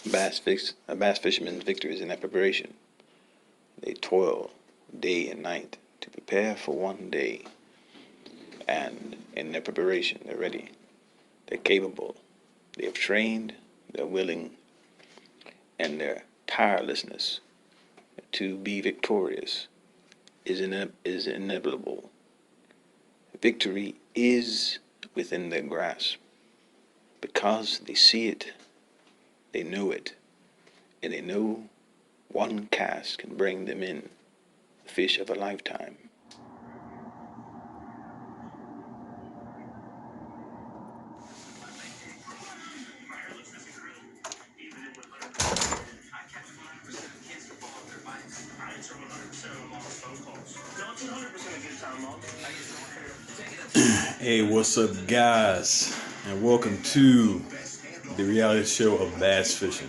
A bass fisherman's victory is in their preparation. They toil day and night to prepare for one day. And in their preparation, they're ready. They're capable. They have trained. They're willing. And their tirelessness to be victorious is inevitable. Victory is within their grasp because they see it, they know it, and they know one cast can bring them in the fish of a lifetime. Hey, what's up, guys? And welcome to the reality show of bass fishing.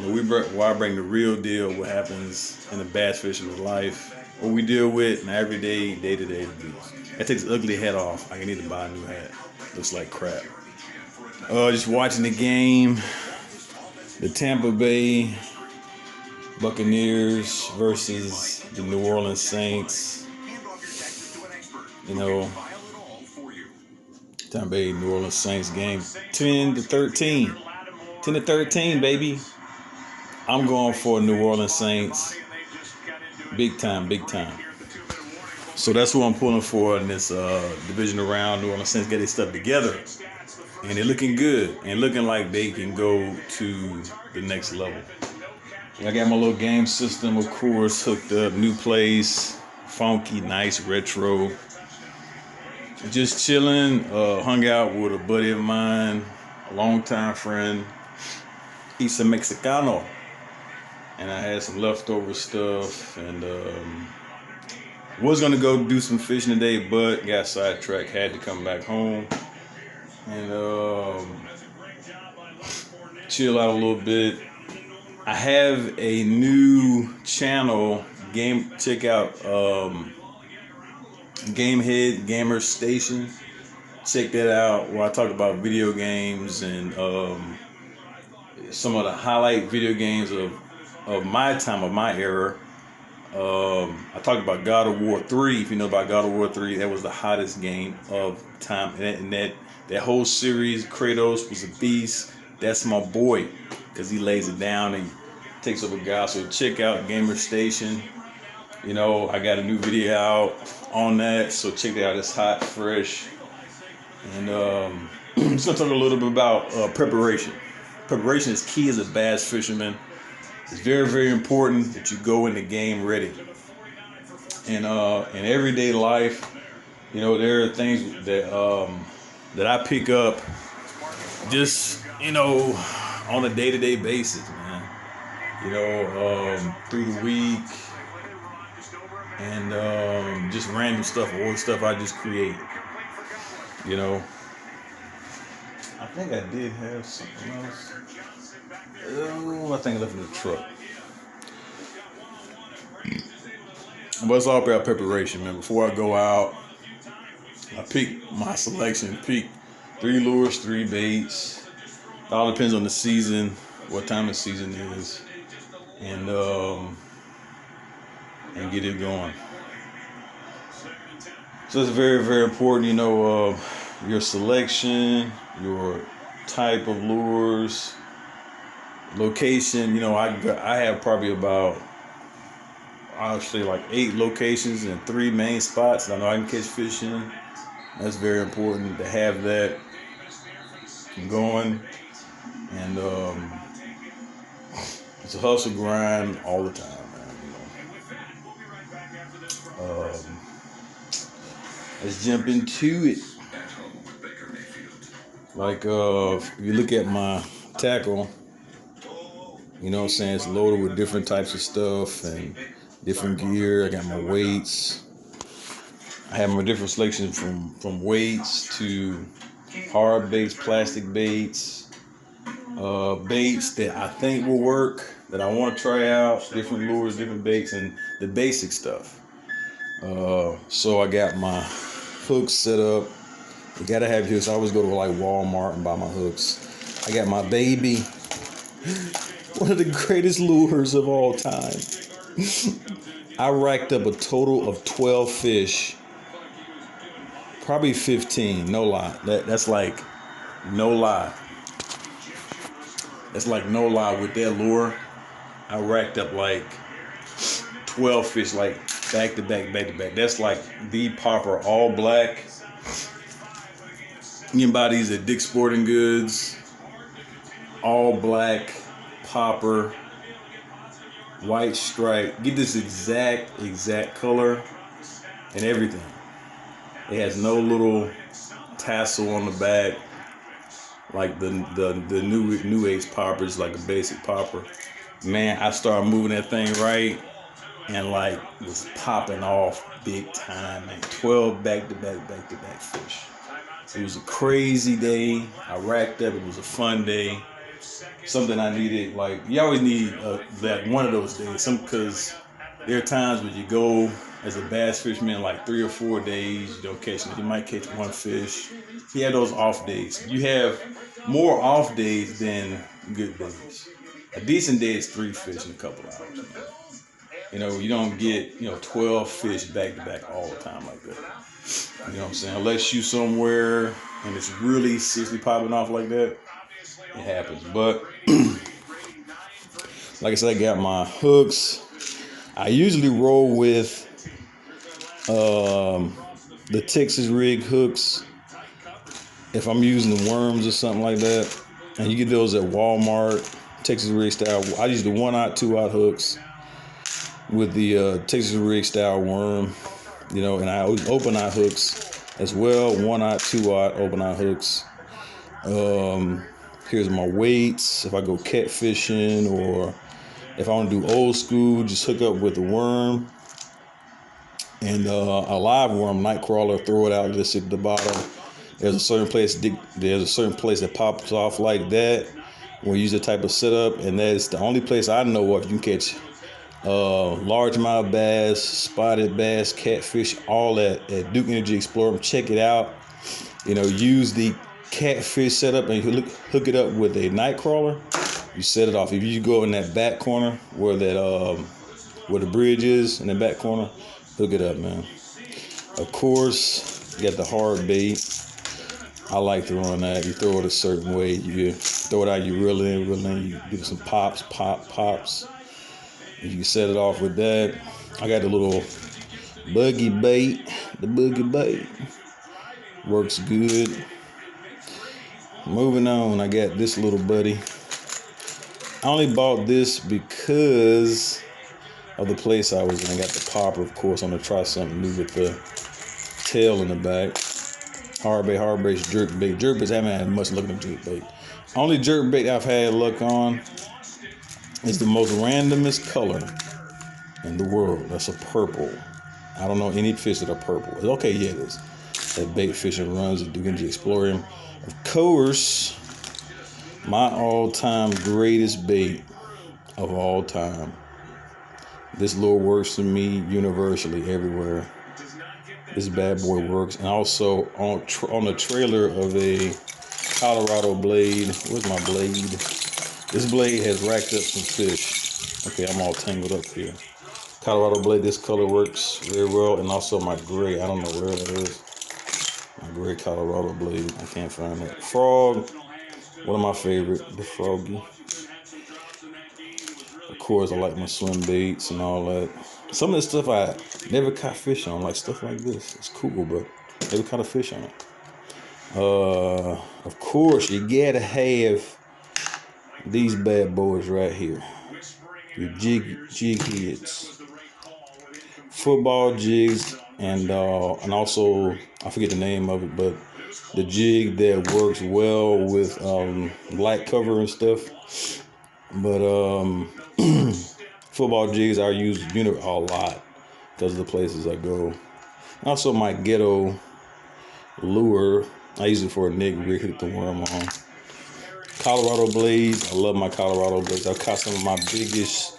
Where I bring the real deal, what happens in the bass fisher's life, what we deal with in everyday, day-to-day abuse. I take this ugly hat off. I need to buy a new hat. Looks like crap. Just watching the game, the Tampa Bay Buccaneers versus the New Orleans Saints. You know, Tampa Bay New Orleans Saints game 10-13. 10-13, baby. I'm going for New Orleans Saints. Big time, big time. So that's who I'm pulling for in this divisional round. New Orleans Saints get their stuff together. And they're looking good and looking like they can go to the next level. I got my little game system, of course, hooked up. New place, funky, nice, retro. Just chilling, hung out with a buddy of mine, a longtime friend. He's a Mexicano. And I had some leftover stuff and was going to go do some fishing today, but got sidetracked, had to come back home and chill out a little bit. I have a new channel, check out Gamehead Gamer Station. Check that out where I talk about video games and some of the highlight video games of my time, of my era. I talked about God of War 3. If you know about God of War 3, that was the hottest game of time. And that whole series, Kratos was a beast. That's my boy, because he lays it down and takes over God. So check out Gamer Station. You know, I got a new video out on that, so check that out. It's hot, fresh. And I'm just going to talk a little bit about preparation. Preparation is key as a bass fisherman. It's very, very important that you go in the game ready. And in everyday life, you know, there are things that I pick up just, you know, on a day-to-day basis, man. You know, through the week and just random stuff, or stuff I just create. You know, I think I did have something else. Oh, I think I left it in the truck. But it's all about preparation, man. Before I go out, I pick my selection, pick 3 lures, 3 baits. It all depends on the season, what time of season it is, and get it going. So it's very, very important, you know, your selection, your type of lures, location. You know, I have probably about, I'll say like 8 locations and 3 main spots that I know I can catch fish in. That's very important to have that going. And it's a hustle grind all the time, man. You know. Let's jump into it. Like if you look at my tackle, you know what I'm saying, it's loaded with different types of stuff and different gear. I got my weights. I have my different selections from weights to hard baits, plastic baits, baits that I think will work, that I want to try out, different lures, different baits, and the basic stuff. So I got my hooks set up. You gotta have hooks. I always go to like Walmart and buy my hooks. I got my baby One of the greatest lures of all time. I racked up a total of 12 fish. Probably 15, no lie. That's like no lie. That's like no lie with that lure. I racked up like 12 fish, like back to back, back to back. That's like the popper, all black. You can buy these at Dick's Sporting Goods. All black popper, white stripe. Get this exact color and everything. It has no little tassel on the back like the new age poppers, like a basic popper. Man, I started moving that thing right and like was popping off big time, man. 12 back to back fish. It was a crazy day. I racked up. It was a fun day. Something I needed. Like, you always need that one of those days. Because there are times when you go as a bass fisherman, like 3 or 4 days, you don't catch it. You might catch one fish. You have those off days. You have more off days than good days. A decent day is 3 fish in a couple hours. Man. You know, you don't get, 12 fish back to back all the time like that. You know what I'm saying? Unless you somewhere and it's really seriously popping off like that, it happens. But like I said, I got my hooks. I usually roll with the Texas rig hooks if I'm using worms or something like that. And you get those at Walmart, Texas rig style. I use the 1-aught, 2-aught hooks with the Texas rig style worm. And I use open-eye hooks as well. 1-aught, 2-aught open-eye hooks. Here's my weights. If I go catfishing or if I want to do old school, just hook up with a worm and a live worm, night crawler. Throw it out, just at the bottom. There's a certain place that pops off like that when you use that type of setup, and that's the only place I know of you can catch largemouth bass, spotted bass, catfish, all that at Duke Energy Explorer. Check it out. Use the catfish setup and you hook it up with a night crawler. You set it off. If you go in that back corner where the bridge is in the back corner, hook it up, man. Of course, you got the hard bait. I like to run that. You throw it a certain way. You throw it out, you reel in. You do some pops. You can set it off with that. I got the little buggy bait. The buggy bait works good. Moving on, I got this little buddy. I only bought this because of the place I was in. I got the popper, of course. I'm going to try something new with the tail in the back. Hard bait's jerk bait. Jerk baits, I haven't had much luck with jerk bait. Only jerk bait I've had luck on is the most randomest color in the world. That's a purple. I don't know any fish that are purple. Okay, yeah, it is. That bait fishing runs at Duke Energy Exploring. Of course, my all-time greatest bait of all time. This lure works for me universally everywhere. This bad boy works. And also on the trailer of a Colorado blade. Where's my blade? This blade has racked up some fish. Okay, I'm all tangled up here. Colorado blade, this color works very well. And also my gray. I don't know where that is. My gray Colorado blade. I can't find it. Frog. One of my favorite. The froggy. Of course, I like my swim baits and all that. Some of the stuff I never caught fish on, like stuff like this. It's cool, but never caught a fish on it. Of course, you gotta have these bad boys right here. Your jig heads, football jigs, and also I forget the name of it, but the jig that works well with light cover and stuff. But football jigs I use a lot because of the places I go. And also my ghetto lure, I use it for a Nick rig, hit the worm on. Colorado blades, I love my Colorado blades. I've caught some of my biggest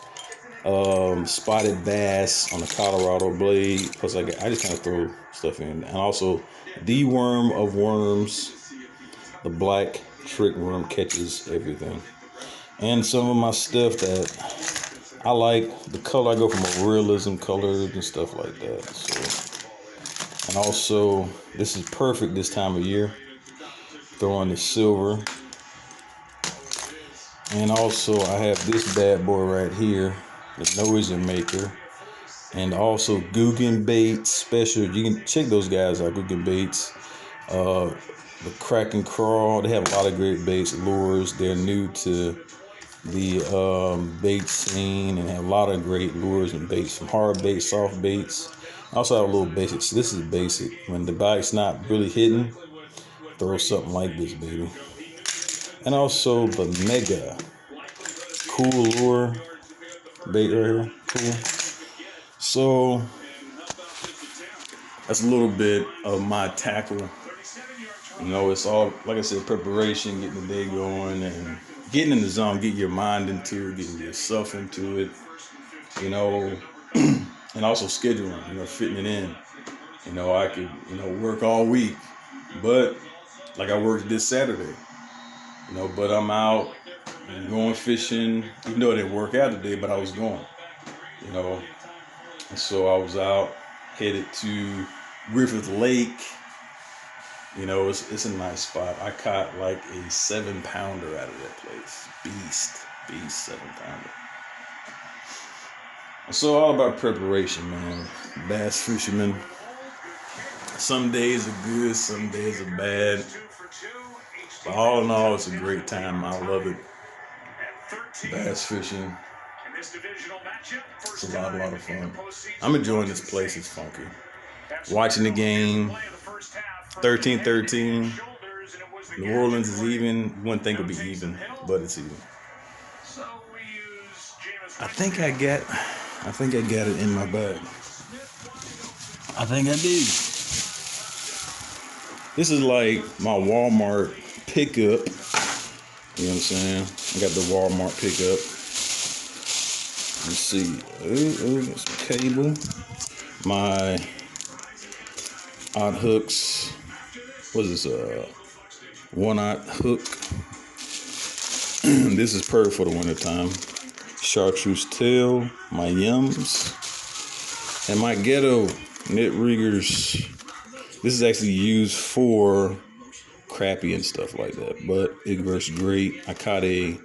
spotted bass on the Colorado blade. Plus I just kind of throw stuff in. And also the worm of worms, the black trick worm catches everything. and some of my stuff that I like. The color, I go from a realism colors and stuff like that. So, and also this is perfect this time of year. Throw on the silver, and also I have this bad boy right here, the Noise Maker. And also Guggen Baits special. You can check those guys out. Guggen Baits, the Crack and Crawl. They have a lot of great baits, lures. They're new to the bait scene and have a lot of great lures and baits, from hard baits, soft baits. I also have a little basic. So this is basic. When the bite's not really hitting, throw something like this, baby. And also the Mega Cool Lure bait right here. Cool. So that's a little bit of my tackle. You know, it's all, like I said, preparation, getting the day going and getting in the zone, getting your mind into it, getting yourself into it, you know, and also scheduling, you know, fitting it in. You know, I could, you know, work all week, but like I worked this Saturday, you know, but I'm out and going fishing, even though I didn't work out today, but I was going, you know, and so I was out, headed to Griffith Lake. You know, it's a nice spot. I caught like a 7-pounder out of that place. Beast 7-pounder. So all about preparation, man. Bass fishermen. Some days are good, some days are bad. But all in all, it's a great time. I love it. Bass fishing. It's a lot of fun. I'm enjoying this place. It's funky. Watching the game. 13-13. New Orleans is even. You wouldn't think it would be even, but it's even. I think I got it in my bag. I think I do. This is like my Walmart pickup. You know what I'm saying? I got the Walmart pickup. Let's see. Got some cable. My odd hooks. What is this? 1/0 hook. This is perfect for the wintertime. Chartreuse tail. My Yums. And my Ghetto Knit Riggers. This is actually used for crappie and stuff like that, but it works great. I caught a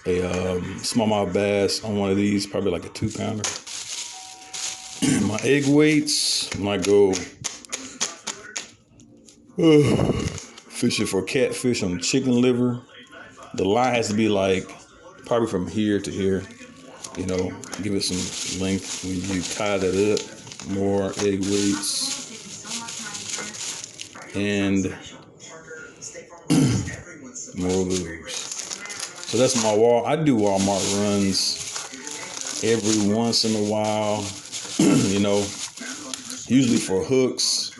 smallmouth bass on one of these, probably like a 2-pounder. My egg weights, when I go fishing for catfish on chicken liver, the line has to be like probably from here to here. You know, give it some length when you tie that up. More egg weights. And more lures. So that's my I do Walmart runs every once in a while. You know, usually for hooks.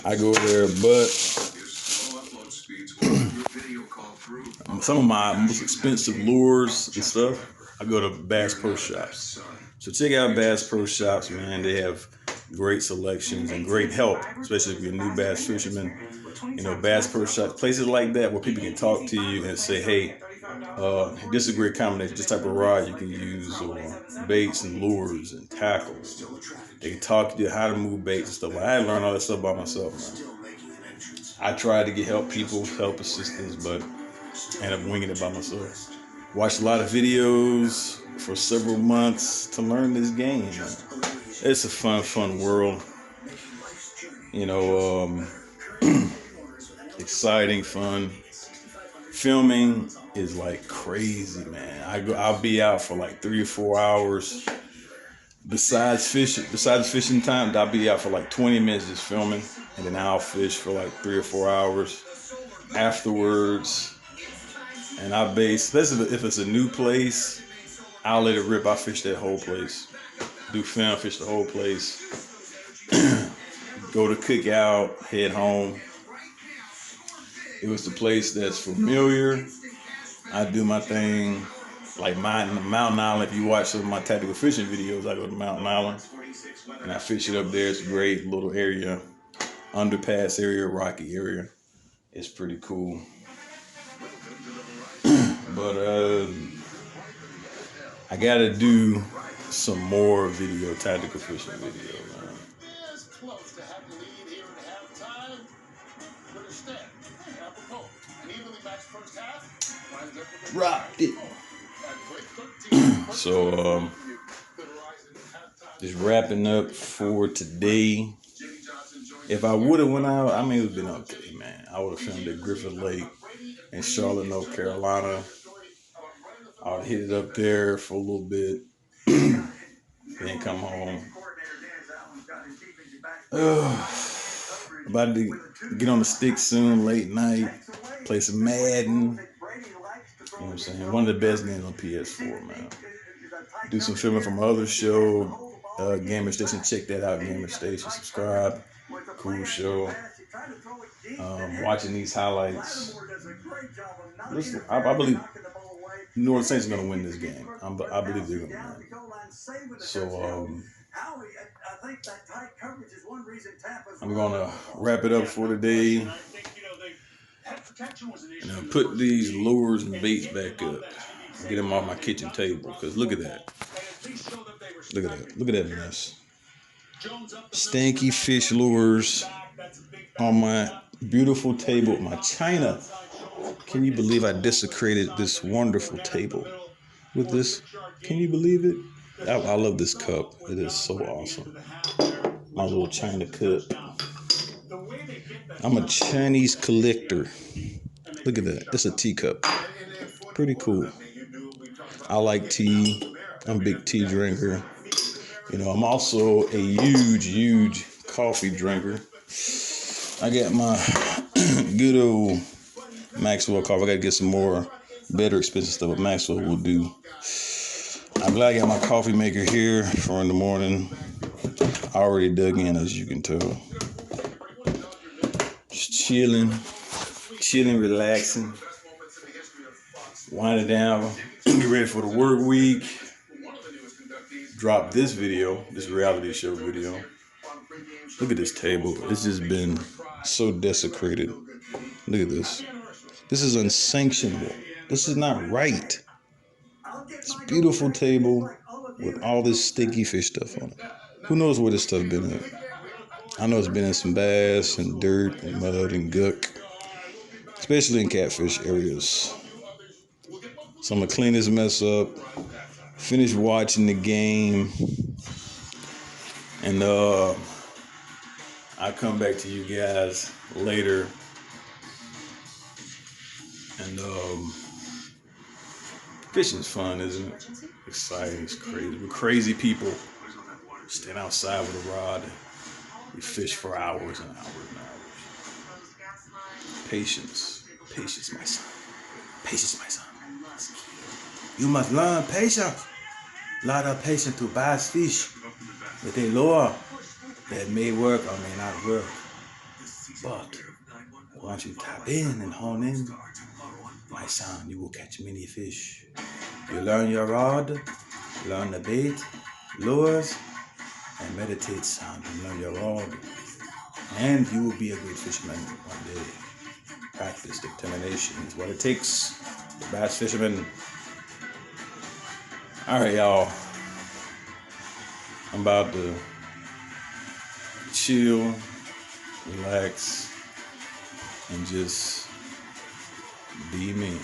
I go there, but some of my most expensive lures and stuff, I go to Bass Pro Shops. So check out Bass Pro Shops, man. They have great selections and great help, especially if you're a new bass fisherman. You know, Bass Pro Shops, places like that where people can talk to you and say, hey, this is a great combination. This type of rod you can use, or baits and lures and tackles. They can talk to you how to move baits and stuff. I had to learn all that stuff by myself, man. I tried to get help assistance, but ended up winging it by myself. Watched a lot of videos for several months to learn this game. It's a fun world. You know, exciting, fun. Filming is like crazy, man. I'll be out for like 3 or 4 hours. Besides fishing time, I'll be out for like 20 minutes just filming, and then I'll fish for like 3 or 4 hours afterwards. And I base, especially if it's a new place, I'll let it rip. I fish that whole place. Do film, fish the whole place. Go to cookout, head home. If it's the place that's familiar, I do my thing. Like Mountain Island, if you watch some of my tactical fishing videos, I go to Mountain Island and I fish it up there. It's a great little area, underpass area, rocky area. It's pretty cool. But I gotta do some more tactical fishing video, man. Rocked it. So just wrapping up for today. If I would have went out, I mean, it would have been okay, man. I would have filmed at Griffith Lake in Charlotte, North Carolina. I would have hit it up there for a little bit, then come home. About to get on the stick soon, late night, play some Madden. You know what I'm saying? One of the best games on PS4, man. Do some filming from my other show, Gamer Station. Check that out, Gamer Station. Subscribe. Cool show. Watching these highlights. Listen, I believe New Orleans Saints are going to win this game. I believe they're going to win. So, I'm going to wrap it up for today. And I'll put these lures and baits back up. Get them off my kitchen table. Because look at that. Look at that. Look at that mess. Stanky fish lures on my beautiful table. My china. Can you believe I desecrated this wonderful table with this? Can you believe it? I love this cup. It is so awesome. My little china cup. I'm a Chinese collector. Look at that. It's a teacup. Pretty cool. I like tea. I'm a big tea drinker. You know, I'm also a huge coffee drinker. I got my good old Maxwell coffee. I got to get some more better expensive stuff, but Maxwell will do. I'm glad I got my coffee maker here for in the morning. I already dug in, as you can tell. Just chilling, relaxing, winding down, get ready for the work week. Drop this video, this reality show video. Look at this table. It's just been so desecrated. Look at this. This is unsanctionable. This is not right. This beautiful table with all this stinky fish stuff on it. Who knows where this stuff been at? I know it's been in some bass and dirt and mud and guck, especially in catfish areas. So I'm gonna clean this mess up, finish watching the game, and I'll come back to you guys later. And fishing's fun, isn't it? Exciting, it's crazy. We're crazy people. Stand outside with a rod. We fish for hours and hours and hours. Patience, my son. Patience, my son. You must learn patience. A lot of patience to bass fish with a lure that may work or may not work. But once you tap in and hone in, my son, you will catch many fish. You learn your rod, learn the bait, lures, and meditate, son, and learn your rod. And you will be a good fisherman one day. Practice, determination is what it takes. The bass fisherman. All right, y'all. I'm about to chill, relax, and just be me.